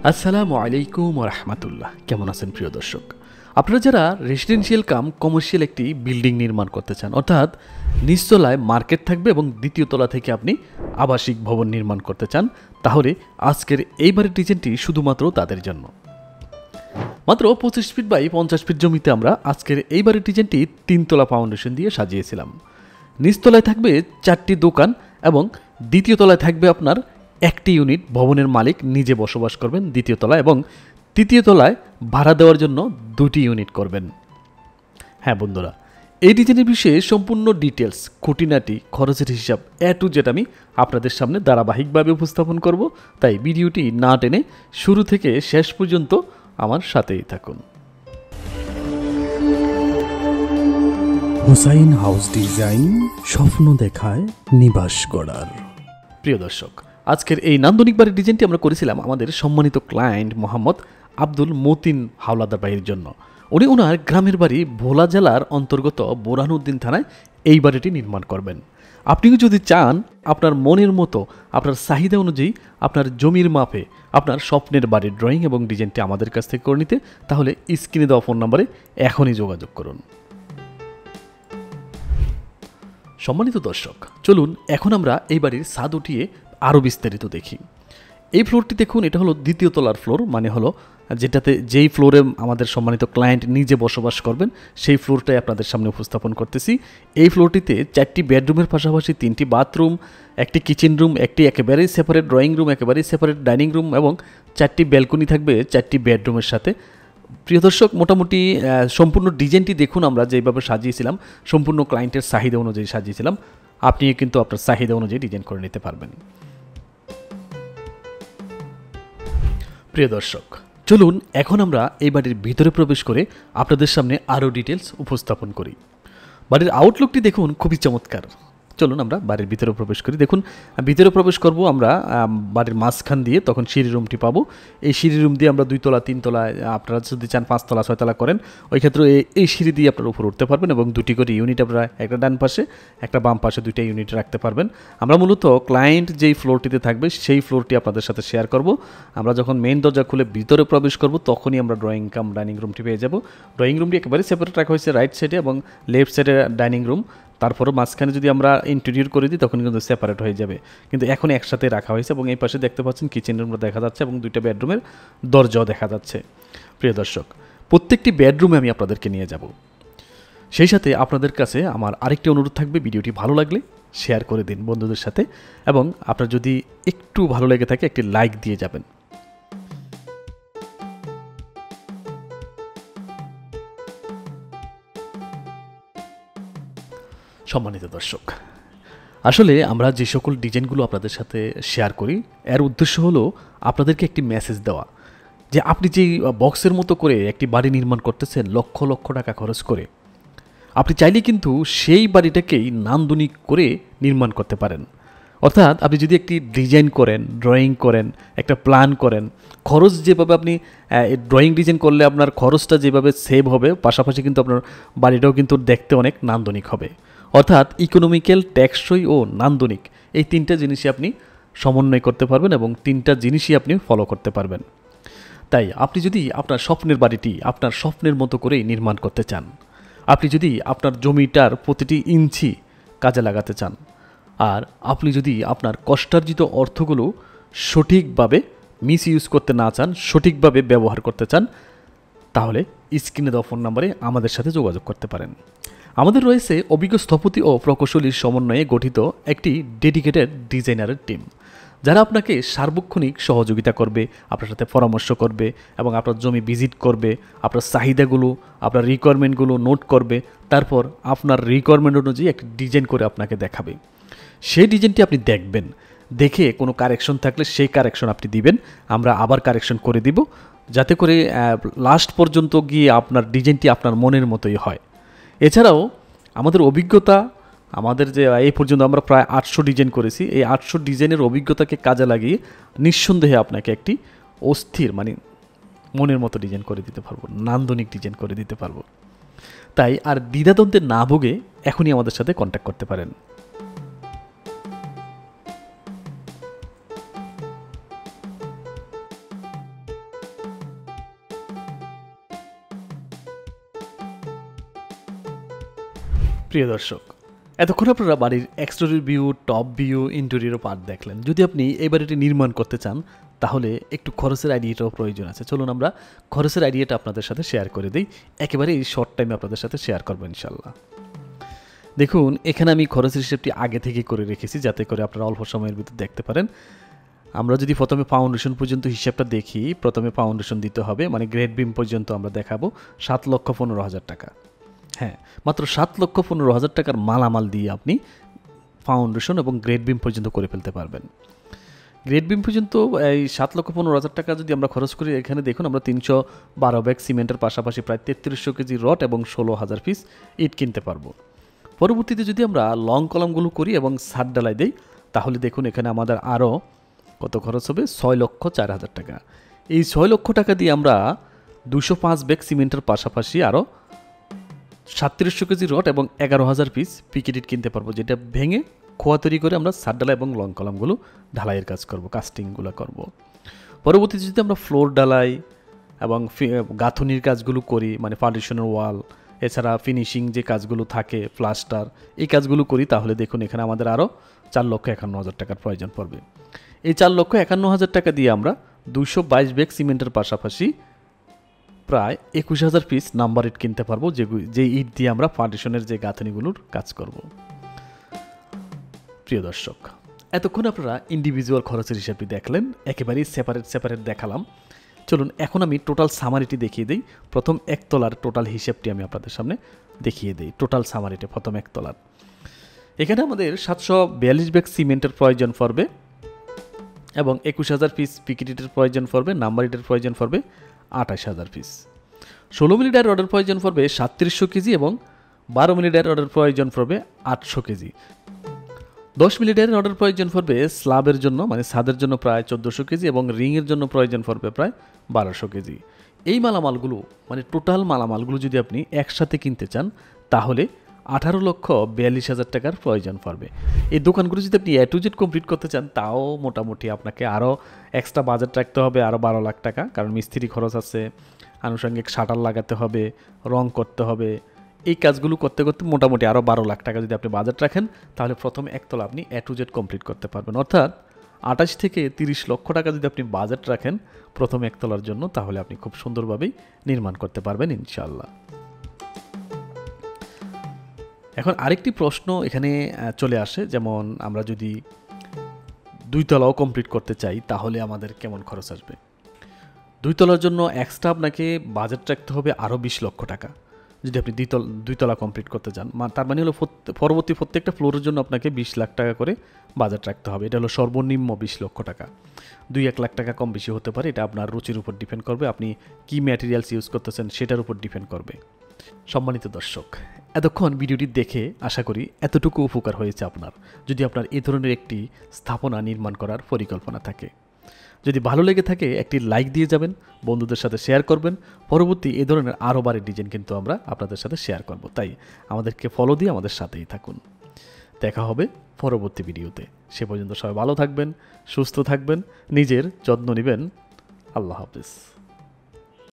আসসালামু আলাইকুম ওয়া রাহমাতুল্লাহ। কেমন আছেন প্রিয় দর্শক? আপনারা যারা রেসিডেন্সিয়াল কাম কমার্শিয়াল একটি বিল্ডিং নির্মাণ করতে চান, অর্থাৎ নিচতলায় মার্কেট থাকবে এবং দ্বিতীয় তলা থেকে আপনি আবাসিক ভবন নির্মাণ করতে চান, তাহলে আজকের এই বাড়ির ডিজাইনটি শুধুমাত্র তাদের জন্য। মাত্র 25 ফিট বাই 50 ফিট জমিতে আমরা আজকের এই বাড়ির ডিজাইনটি 3 তলা ফাউন্ডেশন দিয়ে সাজিয়েছিলাম। নিচতলায় থাকবে 4টি দোকান এবং দ্বিতীয় তলায় থাকবে আপনার একটি ইউনিট। ভবনের মালিক নিজে বসবাস করবেন দ্বিতীয় তলায় এবং তৃতীয় তলায় ভাড়া দেওয়ার জন্য 2টি ইউনিট করবেন। হ্যাঁ বন্ধুরা, এই ডিজাইনের বিষয়ে সম্পূর্ণ ডিটেলস, খুঁটিনাটি, খরচের হিসাব টু জেড আমি আপনাদের সামনে ধারাবাহিকভাবে উপস্থাপন করব। তাই ভিডিওটি না টেনে শুরু থেকে শেষ পর্যন্ত আমার সাথেই থাকুন। হুসাইন হাউস ডিজাইন, স্বপ্ন দেখায় নিবাস গড়ার। প্রিয় দর্শক, আজকের এই নান্দনিক বাড়ির ডিজাইনটি আমরা করেছিলাম আমাদের সম্মানিত ক্লায়েন্ট মোহাম্মদ আব্দুল মতিন হাওলাদার ভাইয়ের জন্য। উনি ওনার গ্রামের বাড়ি ভোলা জেলার অন্তর্গত বোরহানউদ্দিন থানায় এই বাড়িটি নির্মাণ করবেন। আপনিও যদি চান আপনার মনের মতো, আপনার চাহিদা অনুযায়ী, আপনার জমির মাপে আপনার স্বপ্নের বাড়ির ড্রয়িং এবং ডিজাইনটি আমাদের কাছ থেকে করে নিতে, তাহলে স্ক্রিনে দেওয়া ফোন নম্বরে এখনই যোগাযোগ করুন। সম্মানিত দর্শক, চলুন এখন আমরা এই বাড়ির ছাদ উঠিয়ে আরও বিস্তারিত দেখি। এই ফ্লোরটি দেখুন, এটা হলো দ্বিতীয় তলার ফ্লোর, মানে হলো যেই ফ্লোরে আমাদের সম্মানিত ক্লায়েন্ট নিজে বসবাস করবেন সেই ফ্লোরটাই আপনাদের সামনে উপস্থাপন করতেছি। এই ফ্লোরটিতে 4টি বেডরুমের পাশাপাশি 3টি বাথরুম, একটি কিচেন রুম, একটি একেবারেই সেপারেট ড্রয়িং রুম, একেবারেই সেপারেট ডাইনিং রুম এবং 4টি ব্যালকনি থাকবে 4টি বেডরুমের সাথে। প্রিয় দর্শক, মোটামুটি সম্পূর্ণ ডিজাইনটি দেখুন আমরা যেভাবে সাজিয়েছিলাম, সম্পূর্ণ ক্লায়েন্টের চাহিদা অনুযায়ী সাজিয়েছিলাম। আপনিও কিন্তু আপনার চাহিদা অনুযায়ী ডিজাইন করে নিতে পারবেন। প্রিয় দর্শক, চলুন এখন আমরা এই বাড়ির ভিতরে প্রবেশ করে আপনাদের সামনে আরও ডিটেলস উপস্থাপন করি। বাড়ির আউটলুকটি দেখুন, খুবই চমৎকার। চলুন আমরা বাড়ির ভিতরে প্রবেশ করি। দেখুন, ভিতরে প্রবেশ করব আমরা বাড়ির মাঝখান দিয়ে, তখন সিঁড়ি রুমটি পাবো। এই সিঁড়ি রুম দিয়ে আমরা 2 তলা 3 তলায়, আপনারা যদি চান 5 তলা 6 তলা করেন, ওই ক্ষেত্রে এই সিঁড়ি দিয়ে আপনারা উপরে উঠতে পারবেন এবং 2টি করে ইউনিট আপনারা, একটা ডান পাশে একটা বাম পাশে 2টা ইউনিট রাখতে পারবেন। আমরা মূলত ক্লায়েন্ট যেই ফ্লোরটিতে থাকবে সেই ফ্লোরটি আপনাদের সাথে শেয়ার করব। আমরা যখন মেইন দরজা খুলে ভিতরে প্রবেশ করব তখনই আমরা ড্রয়িং কাম ডাইনিং রুমটি পেয়ে যাব। ড্রয়িং রুমটি একেবারে সেপারেট রাখা হয়েছে রাইট সাইডে এবং লেফট সাইডে ডাইনিং রুম। তারপরও মাঝখানে যদি আমরা ইন্টেরিয়র করে দিই তখন কিন্তু সেপারেট হয়ে যাবে, কিন্তু এখন একসাথে রাখা হয়েছে। এবং এই পাশে দেখতে পাচ্ছেন কিচেন রুমটা দেখা যাচ্ছে এবং 2টা বেডরুমের দরজাও দেখা যাচ্ছে। প্রিয় দর্শক, প্রত্যেকটি বেডরুমে আমি আপনাদেরকে নিয়ে যাব। সেই সাথে আপনাদের কাছে আমার আরেকটি অনুরোধ থাকবে, ভিডিওটি ভালো লাগলে শেয়ার করে দিন বন্ধুদের সাথে, এবং আপনার যদি একটু ভালো লেগে থাকে একটি লাইক দিয়ে যাবেন। সম্মানিত দর্শক, আসলে আমরা যে সকল ডিজাইনগুলো আপনাদের সাথে শেয়ার করি, এর উদ্দেশ্য হলো আপনাদেরকে একটি মেসেজ দেওয়া যে আপনি যেই বক্সের মতো করে একটি বাড়ি নির্মাণ করতেছেন লক্ষ লক্ষ টাকা খরচ করে, আপনি চাইলে কিন্তু সেই বাড়িটাকেই নান্দনিক করে নির্মাণ করতে পারেন। অর্থাৎ আপনি যদি একটি ডিজাইন করেন, ড্রয়িং করেন, একটা প্ল্যান করেন, খরচ যেভাবে আপনি ড্রয়িং ডিজাইন করলে আপনার খরচটা যেভাবে সেভ হবে, পাশাপাশি কিন্তু আপনার বাড়িটাও কিন্তু দেখতে অনেক নান্দনিক হবে। অর্থাৎ ইকোনমিক্যাল, টেকসই ও নান্দনিক, এই 3টা জিনিসই আপনি সমন্বয় করতে পারবেন এবং 3টা জিনিসই আপনি ফলো করতে পারবেন। তাই আপনি যদি আপনার স্বপ্নের বাড়িটি আপনার স্বপ্নের মতো করেই নির্মাণ করতে চান, আপনি যদি আপনার জমিটার প্রতিটি ইঞ্চি কাজে লাগাতে চান, আর আপনি যদি আপনার কষ্টার্জিত অর্থগুলো সঠিকভাবে মিসইউজ করতে না চান, সঠিকভাবে ব্যবহার করতে চান, তাহলে স্ক্রিনে দেওয়া ফোন নম্বরে আমাদের সাথে যোগাযোগ করতে পারেন। আমাদের রয়েছে অভিজ্ঞ স্থপতি ও প্রকৌশলীর সমন্বয়ে গঠিত একটি ডেডিকেটেড ডিজাইনারের টিম, যারা আপনাকে সার্বক্ষণিক সহযোগিতা করবে, আপনার সাথে পরামর্শ করবে এবং আপনার জমি ভিজিট করবে, আপনার চাহিদাগুলো, আপনার রিকোয়ারমেন্টগুলো নোট করবে, তারপর আপনার রিকোয়ারমেন্ট অনুযায়ী একটি ডিজাইন করে আপনাকে দেখাবে। সেই ডিজাইনটি আপনি দেখবেন, দেখে কোনো কারেকশন থাকলে সেই কারেকশন আপনি দিবেন, আমরা আবার কারেকশন করে দিব, যাতে করে লাস্ট পর্যন্ত গিয়ে আপনার ডিজাইনটি আপনার মনের মতোই হয়। এছাড়াও আমাদের অভিজ্ঞতা, আমাদের যে এই পর্যন্ত আমরা প্রায় 800 ডিজাইন করেছি, এই 800 ডিজাইনের অভিজ্ঞতাকে কাজে লাগিয়ে নিঃসন্দেহে আপনাকে একটি অস্থির, মানে মনের মতো ডিজাইন করে দিতে পারবো, নান্দনিক ডিজাইন করে দিতে পারবো। তাই আর দ্বিধাদ্বন্দ্বে না ভুগে এখনই আমাদের সাথে কন্ট্যাক্ট করতে পারেন। প্রিয় দর্শক, এতক্ষণ আপনারা বাড়ির exterior view, top view, interior part দেখলেন। যদি আপনি এই বাড়িটি নির্মাণ করতে চান তাহলে একটু খরচের আইডিয়াটাও প্রয়োজন আছে। চলুন আমরা খরচের আইডিয়াটা আপনাদের সাথে শেয়ার করে দিই। একেবারে এই শর্ট টাইমে আপনাদের সাথে শেয়ার করবো ইনশাল্লাহ। দেখুন, এখানে আমি খরচের হিসেবটি আগে থেকে করে রেখেছি যাতে করে আপনারা অল্প সময়ের ভিতর দেখতে পারেন। আমরা যদি প্রথমে ফাউন্ডেশন পর্যন্ত হিসাবটা দেখি, প্রথমে ফাউন্ডেশন দিতে হবে, মানে গ্রেড বিম পর্যন্ত আমরা দেখাবো 7,15,000 টাকা। হ্যাঁ, মাত্র 7,15,000 টাকার মালামাল দিয়ে আপনি ফাউন্ডেশন এবং গ্রেড বিম পর্যন্ত করে ফেলতে পারবেন। গ্রেড বিম পর্যন্ত এই 7,15,000 টাকা যদি আমরা খরচ করি, এখানে দেখুন আমরা 312 ব্যাগ সিমেন্টের পাশাপাশি প্রায় 3300 কেজি রড এবং 16,000 পিস ইট কিনতে পারবো। পরবর্তীতে যদি আমরা লং কলামগুলো করি এবং ছাদ ডালাই দিই তাহলে দেখুন এখানে আমাদের আরও কত খরচ হবে, 6,04,000 টাকা। এই 6 লক্ষ টাকা দিয়ে আমরা 205 ব্যাগ সিমেন্টের পাশাপাশি আরও 3700 কেজি রড এবং 11,000 পিস পিকেট কিনতে পারবো, যেটা ভেঙে খোয়া তৈরি করে আমরা ছাদ ডালাই এবং লং কলামগুলো ঢালাইয়ের কাজ করব, কাস্টিংগুলো করব। পরবর্তীতে যদি আমরা ফ্লোর ডালাই এবং গাঁথনির কাজগুলো করি, মানে ফাউন্ডেশনের ওয়াল, এছাড়া ফিনিশিং যে কাজগুলো থাকে, প্লাস্টার, এই কাজগুলো করি তাহলে দেখুন এখানে আমাদের আরও 4,51,000 টাকার প্রয়োজন পড়বে। এই 4,51,000 টাকা দিয়ে আমরা 222 ব্যাগ সিমেন্টের পাশাপাশি প্রায় 21,000 পিস নাম্বার ইট কিনতে পারবো, যে ইট দিয়ে আমরা ফাউন্ডেশনের যে গাঁথনিগুলোর কাজ করব। প্রিয় দর্শক, এতক্ষণ আপনারা ইন্ডিভিজুয়াল খরচের হিসাবটি দেখলেন, একেবারেই সেপারেট দেখালাম। চলুন এখন আমি টোটাল সামারিটি দেখিয়ে দিই। প্রথম একতলার টোটাল হিসেবটি আমি আপনাদের সামনে দেখিয়ে দিই। টোটাল সামারিটি প্রথম একতলার, এখানে আমাদের 742 ব্যাগ সিমেন্টের প্রয়োজন পড়বে এবং 21,000 পিস পিকেটের প্রয়োজন পড়বে, নাম্বার ইটের প্রয়োজন পড়বে 28,000 পিস। 16 মিলি ডাই রডের প্রয়োজন পড়বে 3700 কেজি এবং 12 মিলি ডাই রডের প্রয়োজন পড়বে 800 কেজি। 10 মিলি ডাই রডের প্রয়োজন পড়বে স্ল্যাবের জন্য, মানে ছাদের জন্য প্রায় 1400 কেজি এবং রিংয়ের জন্য প্রয়োজন পড়বে প্রায় 1200 কেজি। এই মালামালগুলো, মানে টোটাল মালামালগুলো যদি আপনি একসাথে কিনতে চান তাহলে 18,42,000 টাকার প্রয়োজন পড়বে। এই দোকানগুলো যদি আপনি A to Z কমপ্লিট করতে চান তাও মোটামুটি আপনাকে আরও এক্সট্রা বাজেট রাখতে হবে, আরও 12 লাখ টাকা, কারণ মিস্ত্রি খরচ আছে, আনুষঙ্গিক শাটার লাগাতে হবে, রং করতে হবে। এই কাজগুলো করতে করতে মোটামুটি আরও 12 লাখ টাকা যদি আপনি বাজেট রাখেন তাহলে প্রথম একতলা আপনি A to Z কমপ্লিট করতে পারবেন। অর্থাৎ 28 থেকে 30 লক্ষ টাকা যদি আপনি বাজেট রাখেন প্রথম একতলার জন্য তাহলে আপনি খুব সুন্দরভাবেই নির্মাণ করতে পারবেন ইনশাআল্লাহ। এখন আরেকটি প্রশ্ন এখানে চলে আসে, যেমন আমরা যদি 2 তলাও কমপ্লিট করতে চাই তাহলে আমাদের কেমন খরচ আসবে। 2 তলার জন্য এক্সট্রা আপনাকে বাজেট রাখতে হবে আরও 20 লক্ষ টাকা যদি আপনি 2 তলা কমপ্লিট করতে চান। তার মানে হলো পরবর্তী প্রত্যেকটা ফ্লোরের জন্য আপনাকে 20 লাখ টাকা করে বাজেট রাখতে হবে। এটা হলো সর্বনিম্ন 20 লক্ষ টাকা। 2-1 লাখ টাকা কম বেশি হতে পারে, এটা আপনার রুচির উপর ডিপেন্ড করবে, আপনি কি ম্যাটেরিয়ালস ইউজ করতেছেন সেটার উপর ডিপেন্ড করবে। সম্মানিত দর্শক, এতক্ষণ ভিডিওটি দেখে আশা করি এতটুকু উপকার হয়েছে আপনার। যদি আপনার এই ধরনের একটি স্থাপনা নির্মাণ করার পরিকল্পনা থাকে, যদি ভালো লেগে থাকে একটি লাইক দিয়ে যাবেন, বন্ধুদের সাথে শেয়ার করবেন। পরবর্তী এই ধরনের আরও বাড়ির ডিজাইন কিন্তু আমরা আপনাদের সাথে শেয়ার করব, তাই আমাদেরকে ফলো দিয়ে আমাদের সাথেই থাকুন। দেখা হবে পরবর্তী ভিডিওতে। সে পর্যন্ত সবাই ভালো থাকবেন, সুস্থ থাকবেন, নিজের যত্ন নেবেন। আল্লাহ হাফেজ।